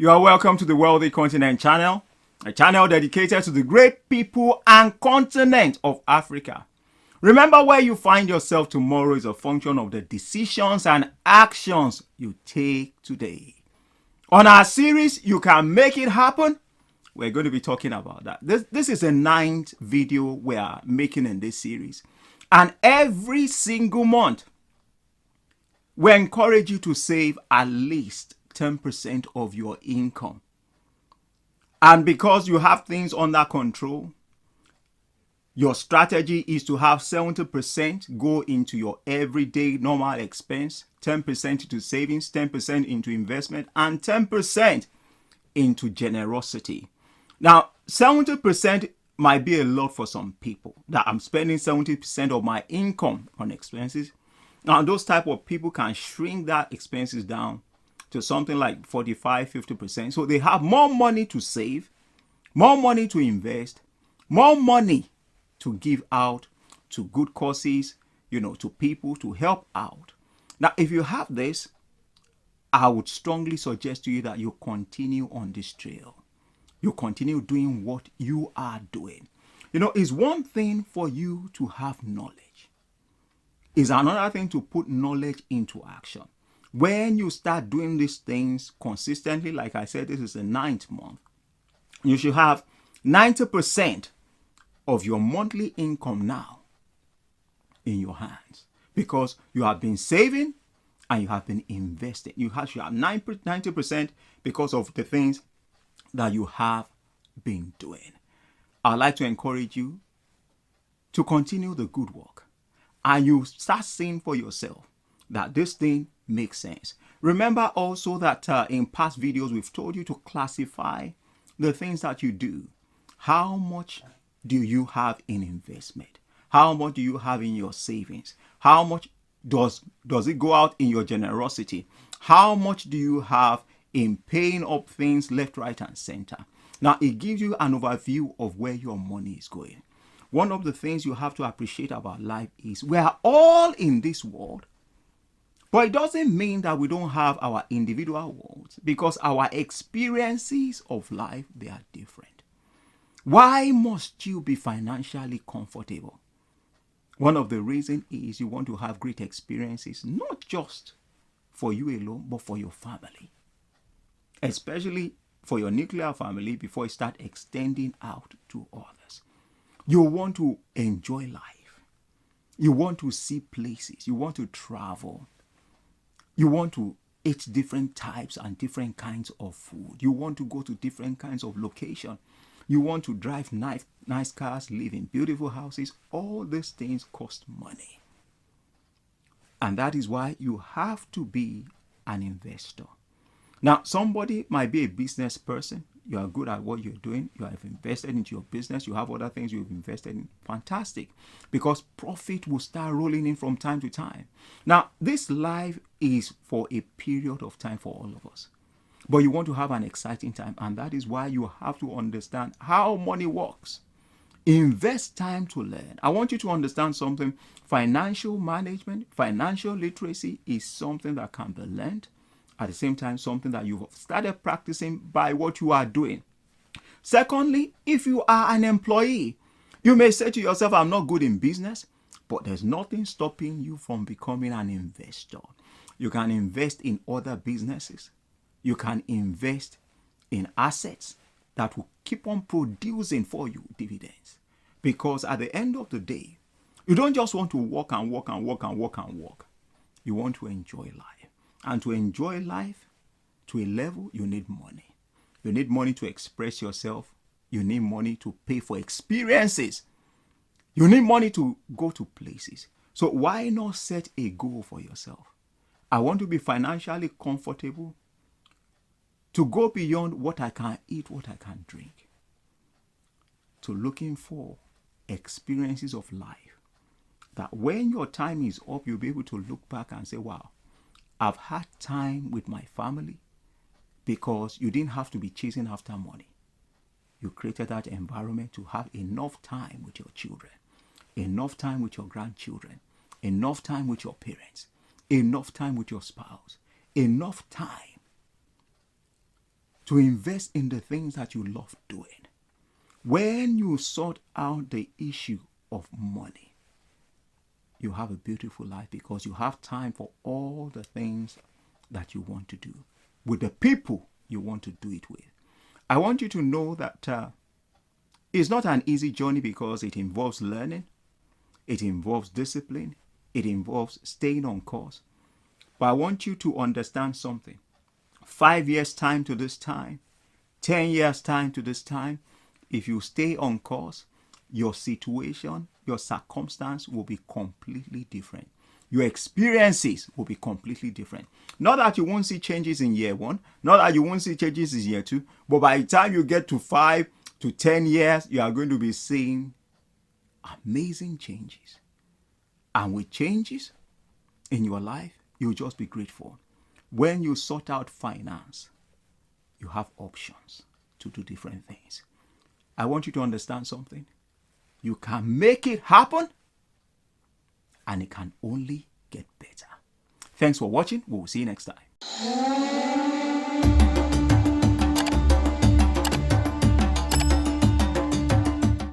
You are welcome to the Wealthy Continent channel, a channel dedicated to the great people and continent of Africa. Remember, where you find yourself tomorrow is a function of the decisions and actions you take today. On our series, You Can Make It Happen, we're going to be talking about that. This is the 9th video we are making in this series. And every single month, we encourage you to save at least 10% of your income. And because you have things under control, your strategy is to have 70% go into your everyday normal expense, 10% into savings, 10% into investment, and 10% into generosity. Now, 70% might be a lot for some people, that I'm spending 70% of my income on expenses. Now, those type of people can shrink that expenses down to something like 45, 50%. So they have more money to save, more money to invest, more money to give out to good causes, to people to help out. Now, if you have this, I would strongly suggest to you that you continue on this trail. You continue doing what you are doing. It's one thing for you to have knowledge. It's another thing to put knowledge into action. When you start doing these things consistently, like I said, this is the 9th month, you should have 90% of your monthly income now in your hands, because you have been saving and you have been investing. You should have 90% because of the things that you have been doing. I'd like to encourage you to continue the good work, and you start seeing for yourself that this thing makes sense. Remember also that in past videos we've told you to classify the things that you do. How much do you have in investment? How much do you have in your savings? How much does it go out in your generosity? How much do you have in paying up things left, right, and center? Now, it gives you an overview of where your money is going. One of the things you have to appreciate about life is we are all in this world, but it doesn't mean that we don't have our individual worlds, because our experiences of life, they are different. Why must you be financially comfortable? One of the reasons is you want to have great experiences, not just for you alone, but for your family. Especially for your nuclear family, before you start extending out to others. You want to enjoy life. You want to see places. You want to travel. You want to eat different types and different kinds of food. You want to go to different kinds of locations. You want to drive nice cars, live in beautiful houses. All these things cost money. And that is why you have to be an investor. Now, somebody might be a business person. You are good at what you're doing. You have invested into your business. You have other things you've invested in. Fantastic. Because profit will start rolling in from time to time. Now, this life is for a period of time for all of us. But you want to have an exciting time. And that is why you have to understand how money works. Invest time to learn. I want you to understand something. Financial management, financial literacy is something that can be learned. At the same time, something that you've started practicing by what you are doing. Secondly, if you are an employee, you may say to yourself, I'm not good in business, but there's nothing stopping you from becoming an investor. You can invest in other businesses. You can invest in assets that will keep on producing for you dividends. Because at the end of the day, you don't just want to work and work and work and work and work. You want to enjoy life. And to enjoy life to a level, you need money. You need money to express yourself. You need money to pay for experiences. You need money to go to places. So why not set a goal for yourself? I want to be financially comfortable, to go beyond what I can eat, what I can drink, to looking for experiences of life, that when your time is up, you'll be able to look back and say, wow, I've had time with my family, because you didn't have to be chasing after money. You created that environment to have enough time with your children, enough time with your grandchildren, enough time with your parents, enough time with your spouse, enough time to invest in the things that you love doing. When you sort out the issue of money, you have a beautiful life because you have time for all the things that you want to do with the people you want to do it with. I want you to know that it's not an easy journey because it involves learning, it involves discipline, it involves staying on course. But I want you to understand something. 5 years time to this time, 10 years time to this time, if you stay on course, your situation, your circumstance will be completely different. Your experiences will be completely different. Not that you won't see changes in year 1, not that you won't see changes in year 2, but by the time you get to 5 to 10 years, you are going to be seeing amazing changes. And with changes in your life, you'll just be grateful. When you sort out finance, you have options to do different things. I want you to understand something. You can make it happen, and it can only get better. Thanks for watching. We'll see you next time.